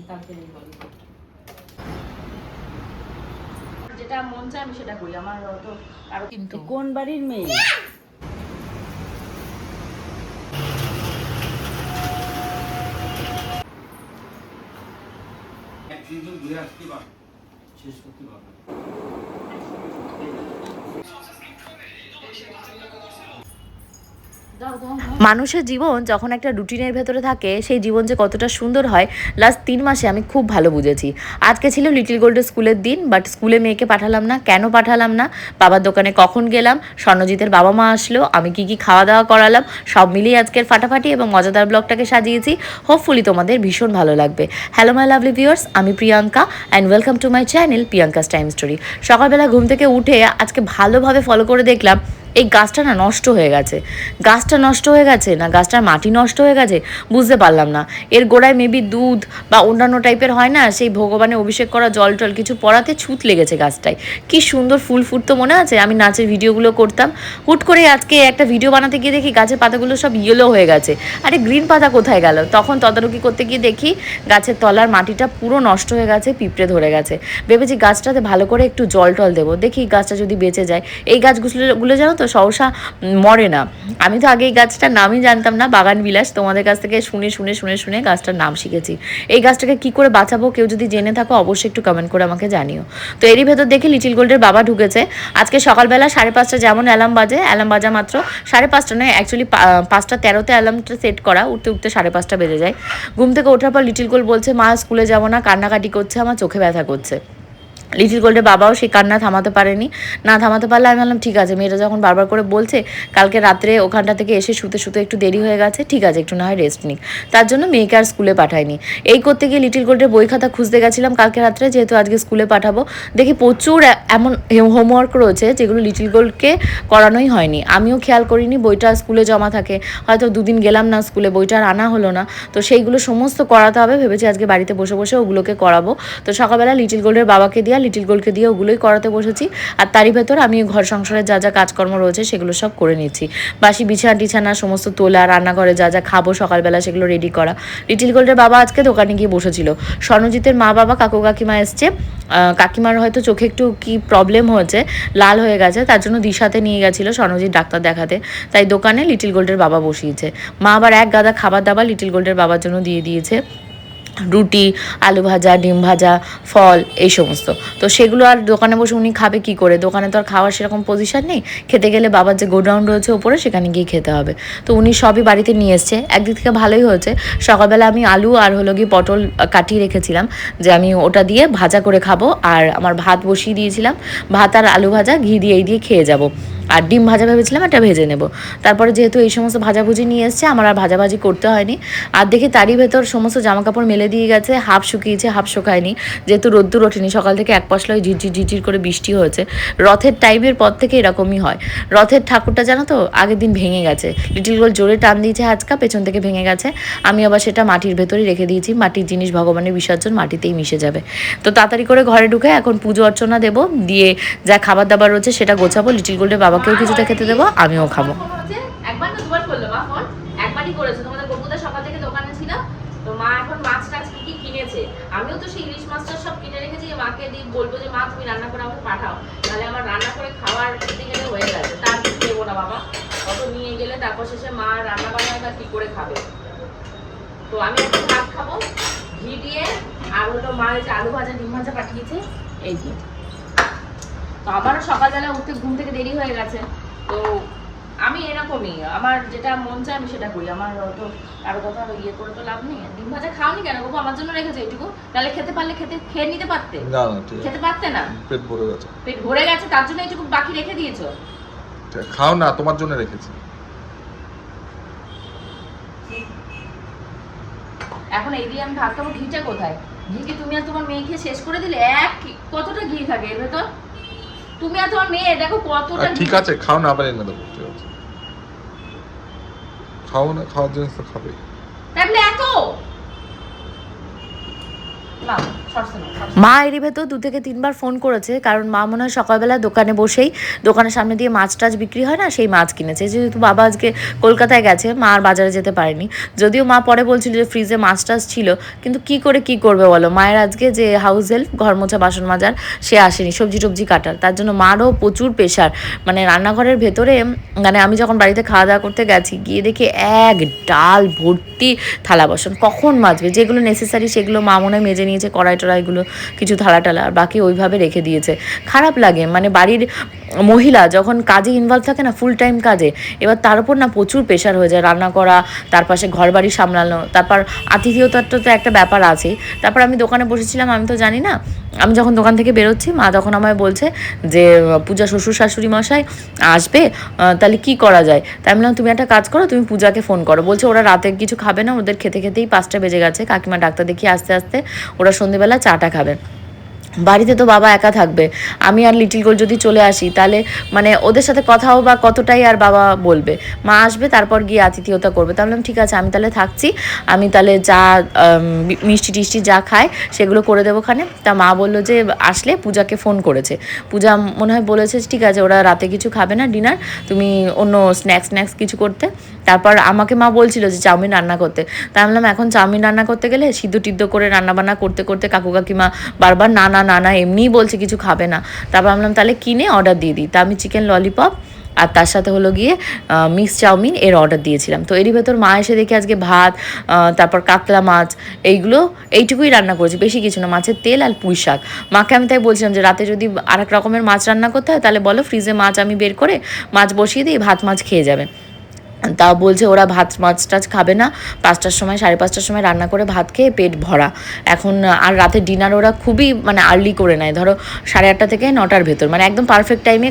কালকে যেটা মন চায় আমি সেটা করি, আমার তো আর কিন্তু কোন বাড়ির মেয়ে? একদিন ঘুরে আসতে পারবে, শেষ করতে পারবে। মানুষের জীবন যখন একটা রুটিনের ভেতরে থাকে, সেই জীবন যে কতটা সুন্দর হয় লাস্ট 3 মাসে আমি খুব ভালো বুঝেছি। আজকে ছিল লিটল গোল্ডের স্কুলের দিন, বাট স্কুলে মেয়েকে পাঠালাম না। কেন পাঠালাম না? বাবার দোকানে কখন গেলাম, স্বর্ণজিতের বাবা মা আসলো, আমি কি কি খাওয়া দাওয়া করালাম, সব মিলিয়ে আজকের ফাটাফাটি এবং মজাদার ব্লগটাকে সাজিয়েছি। হোপফুলি তোমাদের ভীষণ ভালো লাগবে। হ্যালো মাই লাভলি ভিউয়ার্স, আমি Priyanka and welcome to my channel Priyanka's time story. সকালবেলা ঘুম থেকে উঠে আজকে ভালোভাবে ফলো করে দেখলাম এই গাছটা না নষ্ট হয়ে গেছে। গাছটা নষ্ট হয়ে গেছে না গাছটার মাটি নষ্ট হয়ে গেছে বুঝতে পারলাম না। এর গোড়ায় মেবি দুধ বা অন্যান্য টাইপের হয় না, সেই ভগবানের অভিষেক করা জল টল কিছু পড়াতে ছুত লেগেছে গাছটায়। কি সুন্দর ফুল ফুটতো মনে আছে, আমি নাচের ভিডিওগুলো করতাম। হুট করে আজকে একটা ভিডিও বানাতে গিয়ে দেখি গাছের পাতাগুলো সব ইয়েলো হয়ে গেছে। আরে গ্রিন পাতা কোথায় গেল? তখন তদারকি করতে গিয়ে দেখি গাছের তলার মাটিটা পুরো নষ্ট হয়ে গেছে, পিঁপড়ে ধরে গেছে। ভেবেছি গাছটাতে ভালো করে একটু জল টল দেবো, দেখি গাছটা যদি বেঁচে যায়। এই গাছগুলো জানো তো সহসা মরে না। আমি তো আগে এই গাছটার নামই জানতাম না, বাগান বিলাস। তোমাদের কাছ থেকে শুনে গাছটার নাম শিখেছি। এই গাছটাকে কি করে বাঁচাবো, কেউ যদি জেনে থাকো অবশ্যই একটু কমেন্ট করে আমাকে জানিও। তো এরই ভেতর দেখি লিটল গোল্ডের বাবা ঢুকেছে। আজকে সকালবেলা 5:30 যেমন অ্যালার্ম বাজা মাত্র, 5:30 নয় অ্যাকচুয়ালি 5:13 অ্যালার্মটা সেট করা, উঠতে উঠতে 5:30 বেজে যায়। ঘুম থেকে ওঠার পর লিটল গোল্ড বলছে মা স্কুলে যাবো না, কান্নাকাটি করছে, আমার চোখে ব্যথা করছে। লিটল গোল্ডের বাবাও সেই কান্না থামাতে পারেনি। না থামাতে পারলে আমি বললাম ঠিক আছে, মেয়েটা যখন বারবার করে বলছে, কালকে রাত্রে ওখানটা থেকে এসে শুতে একটু দেরি হয়ে গেছে, ঠিক আছে একটু না হয় রেস্ট নিক। তার জন্য মেয়েকে আর স্কুলে পাঠায়নি। এই করতে গিয়ে লিটল গোল্ডের বই খাতা খুঁজতে গেছিলাম কালকে রাত্রে, যেহেতু আজকে স্কুলে পাঠাবো। দেখি প্রচুর এমন হোমওয়ার্ক রয়েছে যেগুলো লিটল গোল্ডকে করানোই হয়নি। আমিও খেয়াল করিনি, বইটা স্কুলে জমা থাকে, হয়তো 2 দিন গেলাম না স্কুলে, বইটা আর আনা হলো না। তো সেইগুলো সমস্ত করাতে হবে, ভেবেছি আজকে বাড়িতে বসে বসে ওগুলোকে করাবো। তো সকালবেলা লিটল গোল্ডের বাবাকে দিয়ে লিটল গোল্ডকে দিয়ে ওগুলোই করাতে বসেছি। আর তারই ভেতর আমি ঘর সংসারের যা যা কাজকর্ম রয়েছে সেগুলো সব করে নিচ্ছি। বাসি বিছানা সমস্ত তোলা, রান্নাঘরে যা যা খাবো সকালবেলা সেগুলো রেডি করা। লিটল গোল্ডের বাবা আজকে দোকানে গিয়ে বসেছিল। স্বর্ণজিতের মা বাবা কাকু কাকিমা এসছে। কাকিমার হয়তো চোখে একটু কি প্রবলেম হয়েছে, লাল হয়ে গেছে, তার জন্য দিশাতে নিয়ে গেছিলো স্বর্ণজিৎ ডাক্তার দেখাতে। তাই দোকানে লিটল গোল্ডের বাবা বসিয়েছে। মা আবার এক গাদা খাবার দাবার লিটল গোল্ডের বাবার জন্য দিয়ে দিয়েছে, রুটি, আলু ভাজা, ডিম ভাজা, ফল, এই সমস্ত। তো সেগুলো আর দোকানে বসে উনি খাবে কি করে? দোকানে তো আর খাওয়ার সেরকম পজিশন নেই। খেতে গেলে বাবার যে গোডাউন রয়েছে ওপরে, সেখানে গিয়ে খেতে হবে। তো উনি সবই বাড়িতে নিয়ে এসছে। একদিক থেকে ভালোই হয়েছে, সকালবেলা আমি আলু আর হলো গিয়ে পটল কাটিয়ে রেখেছিলাম যে আমি ওটা দিয়ে ভাজা করে খাবো। আর আমার ভাত বসিয়ে দিয়েছিলাম, ভাত আর আলু ভাজা ঘি দিয়ে এই দিয়ে খেয়ে যাব। আর ডিম ভাজা ভেবেছিলাম একটা ভেজে নেব। তারপরে যেহেতু এই সমস্ত ভাজাভুজি নিয়ে এসছে, আমার আর ভাজাভাজি করতে হয়নি। আর দেখি তারই ভেতর সমস্ত জামাকাপড় মেলে দিয়ে গেছে, হাফ শুকিয়েছে হাফ শুকায়নি, যেহেতু রোদ্দুর ওঠেনি। সকাল থেকে এক পশলায় ঝিরঝির করে বৃষ্টি হয়েছে। রথের টাইমের পর থেকে এরকমই হয়। রথের ঠাকুরটা জানো তো আগের দিন ভেঙে গেছে, লিটল গোল্ড জোরে টান দিয়েছে আজকা, পেছন থেকে ভেঙে গেছে। আমি আবার সেটা মাটির ভেতরেই রেখে দিয়েছি। মাটির জিনিস ভগবানের বিসর্জন মাটিতেই মিশে যাবে। তো তাড়াতাড়ি করে ঘরে ঢুকে এখন পুজো অর্চনা দেবো, দিয়ে যা খাবার দাবার রয়েছে সেটা গোছাবো। লিটল গোল্ডের বাবাকেও কিছুটা খেতে দেবো, আমিও খাবো। একবার না দুবার করলো মা ফোন, একবারই করেছে। তোমাদের গপুদা সকাল থেকে দোকানে ছিল, তো মা এখন মাছ টাছ কি কিনেছে। আমিও তো সেই ইলিশ মাছটা সব কিনে রেখেছি, মাকে দিয়ে বলবো যে মা তুমি রান্না করে আমাকে পাঠাও, তাহলে আমার রান্না করে খাওয়ার দিকে হয়ে গেছে। তার কিছু দেবো না বাবা, অত নিয়ে গেলে তারপর শেষে মা রান্না বান্না কি করে খাবে। তো আমি একটু ভাত খাবো ঘি দিয়ে, আর হলো মা যে আলু ভাজা ডিম ভাজা পাঠিয়েছে এই দিয়ে। তো আমারও সকালবেলা উঠতে ঘুম থেকে দেরি হয়ে গেছে। তো আমি এরকমই, আমার যেটা মন চায় আমি সেটা করি। আমার তো কারো কথা ইয়ে করে তো লাভ নেই। ডিম ভাজা খাওনি কেন গো? আমার জন্য রেখেছো এইটুকু, তাহলে খেতে পারলে খেয়ে নিতে পারতে। না না ঠিক খেতে পারতে না, পেট ভরে গেছে। পেট ভরে গেছে তার জন্য এইটুকু বাকি রেখে দিয়েছো। খাও না, তোমার জন্য রেখেছি। এখন এই দিয়ে আমি ভাত খাবো। ঘিটা কোথায়? ঘি কি তুমি আর তোমার মেয়ে খেয়ে শেষ করে দিলে? কতটা ঘি থাকে এর ভেতর? তুমি আর তোমার মেয়ে দেখো কতটা। ঠিক আছে খাও না, আবার এনে দেবো। ঠিক আছে খাও না, খাওয়ার জিনিস তো খাবে। তাহলে এত নাও শর্টস নাও। মা এরই ভেতর 2 থেকে 3 বার ফোন করেছে, কারণ মা মনে হয় সকালবেলা দোকানে বসেই দোকানের সামনে দিয়ে মাছ টাছ বিক্রি হয় না, সেই মাছ কিনেছে। যেহেতু বাবা আজকে কলকাতায় গেছে, মা আর বাজারে যেতে পারেনি। যদিও মা পরে বলছিল যে ফ্রিজে মাছ টাছ ছিল, কিন্তু কি করবে বলো, মায়ের আজকে যে হাউস হেল্প ঘর মোছা বাসন মাজার সে আসেনি, সবজি টবজি কাটার, তার জন্য মারও প্রচুর প্রেশার। মানে রান্নাঘরের ভেতরে, মানে আমি যখন বাড়িতে খাওয়া দাওয়া করতে গেছি, গিয়ে দেখি এক ডাল ভর্তি থালা বাসন, কখন মাজবে? যেগুলো নেসেসারি সেগুলো মা মনে হয় মেজে নিয়েছে, কড়াই টড়াইগুলো কিছু থালা টালা, আর বাকি ওইভাবে রেখে দিয়েছে। খারাপ লাগে, মানে বাড়ির মহিলা যখন কাজে ইনভলভ থাকে না, ফুল টাইম কাজে, এবার তার উপর না প্রচুর প্রেশার হয়ে যায়, রান্না করা, তার পাশে ঘর বাড়ি সামলানো, তারপর আতিথেয়তার তো একটা ব্যাপার আছে। তারপর আমি দোকানে বসেছিলাম, আমি তো জানি না, আমি যখন দোকান থেকে বেরোচ্ছি, মা তখন আমায় বলছে যে পূজা শ্বশুর শাশুড়ি মশাই আসবে, তাহলে কি করা যায়? তাই আমি বললাম তুমি একটা কাজ করো, তুমি পূজাকে ফোন করো। বলছে ওরা রাতে কিছু খাবে না, ওদের খেতে খেতেই 5টা বেজে গেছে, কাকিমা ডাক্তার দেখিয়ে আস্তে আস্তে ওরা সন্ধেবেলা চাটা খাবে। বাড়িতে তো বাবা একা থাকবে, আমি আর লিটিল গোল্ড যদি চলে আসি, তাহলে মানে ওদের সাথে কথাও বা কতটাই আর বাবা বলবে। মা আসবে, তারপর গিয়ে আতিথেয়তা করবে। তাহলে ঠিক আছে, আমি তাহলে থাকছি, আমি তাহলে যা মিষ্টি টিষ্টি যা খায় সেগুলো করে দেবো ওখানে। তা মা বললো যে আসলে পূজাকে ফোন করেছে, পূজা মনে হয় বলেছে ঠিক আছে ওরা রাতে কিছু খাবে না ডিনার, তুমি অন্য স্ন্যাক্স কিছু করতে। তারপর আমাকে মা বলছিল যে চাউমিন রান্না করতে, তাই আমি বললাম এখন চাউমিন রান্না করতে গেলে সিদ্ধ টিদ্ধ করে রান্নাবান্না করতে করতে কাকু কাকিমা বারবার না না না না এমনিই বলছে কিছু খাবে না। তারপর বললাম তাহলে কিনে অর্ডার দিয়ে দিই। তা আমি চিকেন ললিপপ আর তার সাথে হলো গিয়ে মিক্স চাউমিন এর অর্ডার দিয়েছিলাম। তো এরই ভেতর মা এসে দেখি আজকে ভাত, তারপর কাতলা মাছ, এইটুকুই রান্না করেছি, বেশি কিছু না, মাছের তেল আর পুঁই শাক। মাকে আমি তাই বলছিলাম যে রাতে যদি আরেক রকমের মাছ রান্না করতে হয় তাহলে বলো, ফ্রিজে মাছ আমি বের করে মাছ বসিয়ে দিই, ভাত মাছ খেয়ে যাবে। তাও বলছে ওরা ভাত মাছ টাছ খাবে না, 5টার সময় 5:30টার সময় রান্না করে ভাত খেয়ে পেট ভরা। এখন আর রাতের ডিনার ওরা খুবই মানে আর্লি করে নেয়, ধরো 8:30 থেকে 9টার ভেতর, মানে একদম পারফেক্ট টাইমে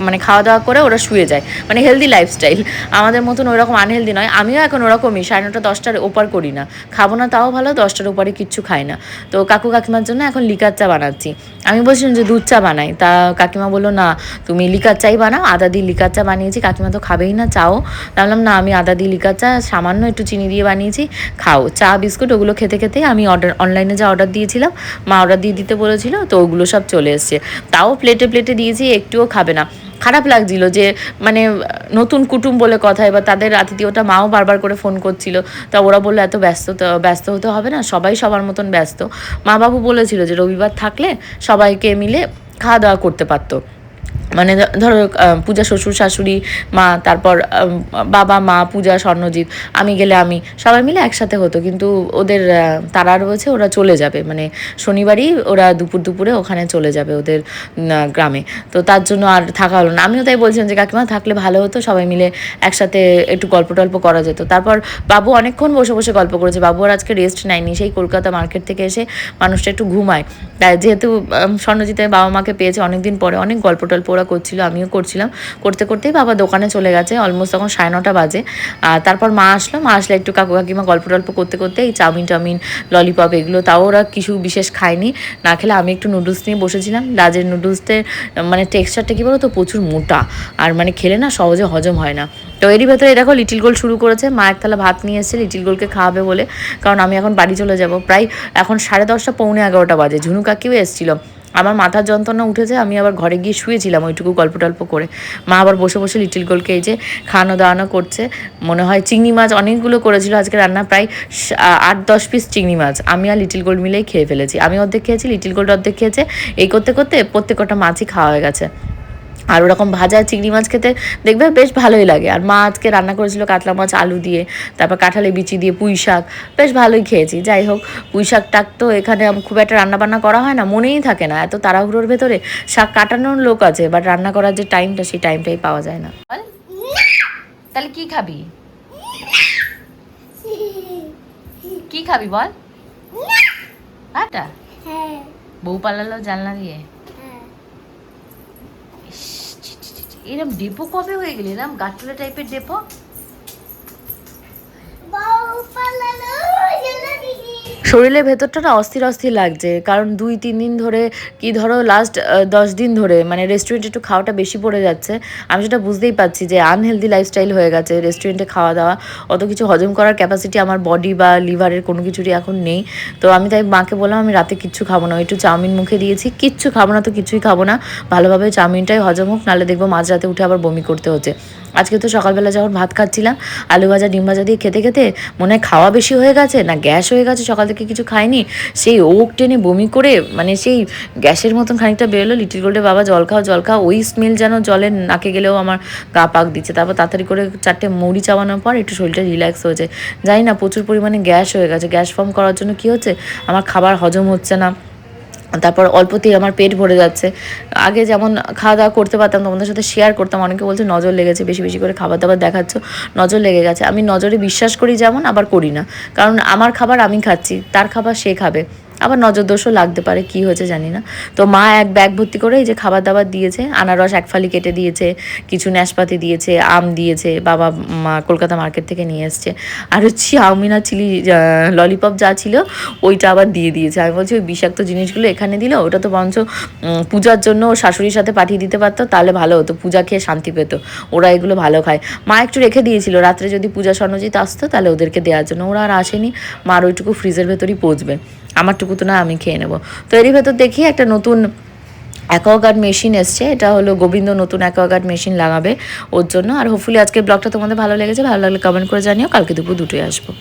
মানে খাওয়া দাওয়া করে ওরা শুয়ে যায়, মানে হেলদি লাইফস্টাইল। আমাদের মতন ওইরকম আনহেলদি নয়, আমিও এখন ওরকমই 9:30 10টার ওপার করি না, খাবো না তাও ভালো, 10টার ওপারে কিচ্ছু খাই না। তো কাকু কাকিমার জন্য এখন লিকার চা বানাচ্ছি। আমি বলছিলাম যে দুধ চা বানাই, তা কাকিমা বললো না তুমি লিকার চাই বানাও, আদা দিয়ে লিকার চা বানিয়েছি, কাকিমা তো খাবেই না চাও। বললাম না আমি আদা দিয়ে লিকার চা সামান্য একটু চিনি দিয়ে বানিয়েছি, খাও। চা বিস্কুট ওগুলো খেতে খেতেই আমি অনলাইনে যা অর্ডার দিয়েছিলাম, মা অর্ডার দিয়ে দিতে বলেছিল, তো ওগুলো সব চলে এসছে। তাও প্লেটে দিয়েছি, একটুও খাবে না। খারাপ লাগছিল যে মানে নতুন কুটুম বলে কথা, এবার তাদের আতিথেয়তা মাও বারবার করে ফোন করছিল, তা ওরা বললো এত ব্যস্ত হতে হবে না, সবাই সবার মতন ব্যস্ত। মা বাবু বলেছিল যে রবিবার থাকলে সবাইকে মিলে খাওয়া দাওয়া করতে পারতো, মানে ধরো পূজা শ্বশুর শাশুড়ি মা, তারপর বাবা মা পূজা স্বর্ণজিৎ, আমি গেলে আমি, সবাই মিলে একসাথে হতো। কিন্তু ওদের তারা রয়েছে, ওরা চলে যাবে, মানে শনিবারই ওরা দুপুরে ওখানে চলে যাবে ওদের গ্রামে। তো তার জন্য আর থাকা হলো না। আমিও তাই বলছিলাম যে কাকিমা থাকলে ভালো হতো, সবাই মিলে একসাথে একটু গল্প টল্প করা যেত। তারপর বাবু অনেকক্ষণ বসে গল্প করেছে, বাবু আর আজকে রেস্ট নেয়নি, সেই কলকাতা মার্কেট থেকে এসে মানুষটা একটু ঘুমায়, তাই যেহেতু স্বর্ণজিতের বাবা মাকে পেয়েছে অনেকদিন পরে, অনেক গল্প টল্প ওরা করছিল, আমিও করছিলাম, করতেই বাবা দোকানে চলে গেছে, অলমোস্ট তখন 9:30 বাজে। তারপর মা আসলে একটু কাকু কাকিমা গল্প টল্প করতে এই চাউমিন ললিপপ এগুলো, তাও ওরা কিছু বিশেষ খায়নি, না খেলে আমি একটু নুডলস নিয়ে বসেছিলাম। লাজের নুডলসের মানে টেক্সচারটা কী বলো তো, প্রচুর মোটা, আর মানে খেলে না সহজে হজম হয় না। তো এরই ভেতরে দেখো লিটিল গোল্ড শুরু করেছে, মা এক থালা ভাত নিয়ে এসেছে লিটিল গোল্ডকে খাওয়াবে বলে, কারণ আমি এখন বাড়ি চলে যাব, প্রায় এখন 10:30 পৌনে 11টা বাজে। ঝুনু কাকিও এসেছিল, আমার মাথার যন্ত্রণা উঠেছে, আমি আবার ঘরে গিয়ে শুয়েছিলাম ওইটুকু গল্প টল্প করে। মা আবার বসে লিটিল গোল্ডকে এই যে খাওয়ানো দাওয়ানো করছে। মনে হয় চিংড়ি মাছ অনেকগুলো করেছিল আজকে রান্না, প্রায় 8-10 পিস চিংড়ি মাছ আমি আর লিটিল গোল্ড মিলেই খেয়ে ফেলেছি। আমি অর্ধেক খেয়েছি, লিটিল গোল্ড অর্ধেক খেয়েছে, এই করতে প্রত্যেকটা মাছই খাওয়া হয়ে গেছে। আর ওরকম ভাজা চিংড়ি মাছ খেতে দেখবে বেশ ভালোই লাগে। আর মা আজকে রান্না করেছিল কাতলা মাছ আলু দিয়ে, তারপর কাঁঠালে বিচি দিয়ে পুঁই শাক, বেশ ভালোই খেয়েছি। যাই হোক, পুঁই শাক টাক তো এখানে খুব একটা রান্নাবান্না করা হয় না, মনেই থাকে না, এত তাড়াহুড়োর ভেতরে শাক কাটানোর লোক আছে, বাট রান্না করার যে টাইমটা সেই টাইমটাই পাওয়া যায় না। তাহলে কি খাবি বল? আটা বউ পালালো জানলা দিয়ে। এরম ডেপো কবে হয়ে গেল, এরম গাটুলা টাইপের ডেপো? শরীরের ভেতরটা না অস্থির অস্থির লাগছে, কারণ 2-3 দিন ধরে কি ধরো লাস্ট 10 দিন ধরে মানে রেস্টুরেন্টে একটু খাওয়াটা বেশি পড়ে যাচ্ছে। আমি সেটা বুঝতেই পারছি যে আনহেলদি লাইফস্টাইল হয়ে গেছে, রেস্টুরেন্টে খাওয়া দাওয়া অত কিছু হজম করার ক্যাপাসিটি আমার বডি বা লিভারের কোনো কিছুরই এখন নেই। তো আমি তাই মাকে বললাম আমি রাতে কিচ্ছু খাবো না, একটু চাউমিন মুখে দিয়েছি, কিচ্ছু খাবো না তো কিছুই খাবো না, ভালোভাবে চাউমিনটাই হজম হোক, নাহলে দেখবো মাঝরাতে উঠে আবার বমি করতে হচ্ছে। আজকে তো সকালবেলা যখন ভাত খাচ্ছিলাম আলু ভাজা ডিম ভাজা দিয়ে খেতে খেতে মনে হয় খাওয়া বেশি হয়ে গেছে না গ্যাস হয়ে গেছে, সকাল থেকে কিছু খাইনি, সেই ওক টেনে বমি করে মানে সেই গ্যাসের মতন খানিকটা বেরোলো। লিটিল গোল্ডের বাবা জল খাও জল খাও, ওই স্মেল যেন জলের নাকে গেলেও আমার গা পাক দিচ্ছে। তারপর তাড়াতাড়ি করে 4টে মুড়ি চাবানোর পর একটু শরীরটা রিল্যাক্স হয়েছে। জানি না প্রচুর পরিমাণে গ্যাস হয়ে গেছে, গ্যাস ফর্ম করার জন্য কী হচ্ছে আমার খাবার হজম হচ্ছে না, তারপর অল্পতেই আমার পেট ভরে যাচ্ছে। আগে যেমন খাওয়া দাওয়া করতে পারতাম, তোমাদের সাথে শেয়ার করতাম, অনেকে বলছে নজর লেগেছে, বেশি বেশি করে খাবার দাবার দেখাচ্ছ, নজর লেগে গেছে। আমি নজরে বিশ্বাস করি যেমন, আবার করি না, কারণ আমার খাবার আমি খাচ্ছি, তার খাবার সে খাবে, আবার নজর দোষও লাগতে পারে, কি হয়েছে জানি না। তো মা এক ব্যাগ ভর্তি করে এই যে খাবার দাবার দিয়েছে, আনারস 1 ফালি কেটে দিয়েছে, কিছু নাশপাতি দিয়েছে, আম দিয়েছে, বাবা কলকাতা মার্কেট থেকে নিয়ে এসছে, আর চাউমিন আর চিলি ললিপপ যা ছিল ওইটা আবার দিয়ে দিয়েছে। আমি বলছি ওই বিষাক্ত জিনিসগুলো এখানে দিল, ওটা তো বরঞ্চ পূজার জন্য ওর শাশুড়ির সাথে পাঠিয়ে দিতে পারতো, তাহলে ভালো হতো, পূজা খেয়ে শান্তি পেত, ওরা এগুলো ভালো খায়। মা একটু রেখে দিয়েছিল, রাত্রে যদি পূজা স্বর্ণজিৎ আসতো তাহলে ওদেরকে দেওয়ার জন্য, ওরা আর আসেনি, মার ওইটুকু ফ্রিজের ভেতরই পচবে, আমারটুকু তো না আমি খেয়ে নেবো। তো এরই ভেতর দেখি একটা নতুন অ্যাকোয়াগার্ড মেশিন এসছে, এটা হলো গোবিন্দ নতুন অ্যাকোয়াগার্ড মেশিন লাগাবে ওর জন্য। আর হোপফুলি আজকের ব্লগটা তোমাদের ভালো লেগেছে, ভালো লাগলে কমেন্ট করে জানিও, কালকে দুপুর 2টোয় আসবো।